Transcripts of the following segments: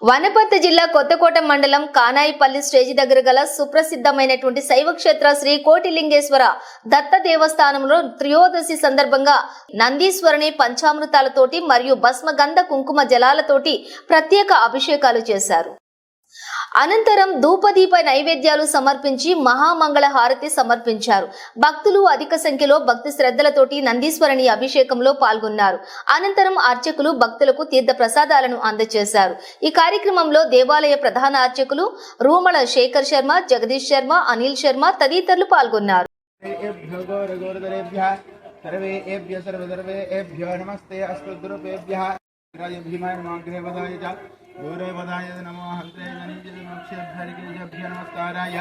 వనపర్తి జిల్లా కొత్తకోట మండలం కానాయిపల్లి స్టేజి దగ్గర గల సుప్రసిద్ధమైనటువంటి శైవక్షేత్ర శ్రీ కోటిలింగేశ్వర దత్త దేవస్థానంలో త్రయోదశి సందర్భంగా నందీశ్వరుని పంచామృతాలతోటి మరియు భస్మగంధ కుంకుమ జలాలతోటి ప్రత్యేక అభిషేకాలు చేశారు. అనంతరం ధూపదీప నైవేద్యాలు సమర్పించి మహామంగళ హారతి సమర్పించారు. భక్తులు అధిక సంఖ్యలో భక్తి శ్రద్ధలతోటి నందీశ్వరుని అభిషేకంలో పాల్గొన్నారు. అనంతరం అర్చకులు భక్తులకు తీర్థ ప్రసాదాలను అందజేశారు. ఈ కార్యక్రమంలో దేవాలయ ప్రధాన అర్చకులు రూమల శేఖర్ శర్మ, జగదీష్ శర్మ, అనిల్ శర్మ తదితరులు పాల్గొన్నారు. गौरवदाय नमो हंत्रे गणेशभ्य नमस्काराय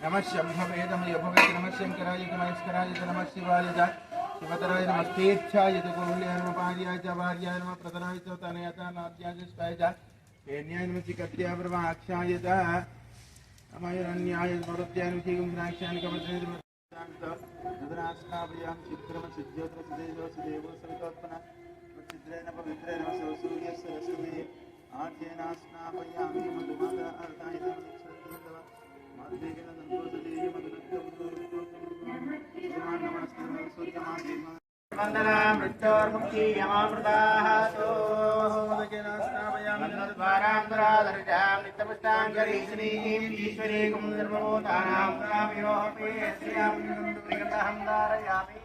नमः शंभवेदमय भवे नमः शंकराय नमस्काराय नमः शिवाय शिवतराय नमस्तेच्छाय गोहुल्याय नमः पार्याय च भार्याय नमः प्रतराय च तनयाय च नाद्याय च स्ताय च हेन्याय नमः चिकत्याय प्रवाक्षाय च अमयरन्याय मरुत्याय नमः चिगुम्राक्षाय कमलस्य नदरास्नाभयां चित्रम सिद्ध्योत्र सुदेवो सुदेवो सवितोत्पन्न चित्रेण पवित्रेण सूर्यस्य रश्मिः आर्येनास्नापयामि मधुमाता अर्धाय नमः मादेवेन संतोषदेय मधुनक्तमुद्रोः वन्दना मृत्योर्मुक्ति यमामृताः तो मदकेनास्नापयामि नन्दद्वारान्तरादर्शां नित्यपुष्टाङ्गरीश्रीं ईश्वरीं सर्वभूतानां प्राप्योऽपि श्रियां नन्दुरिगतहं धारयामि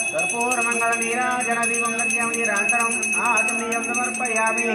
कर्पूर मंगल नीराजन दीपं लक्ष्यं निरन्तरम् आचमनीयं समर्पयामि।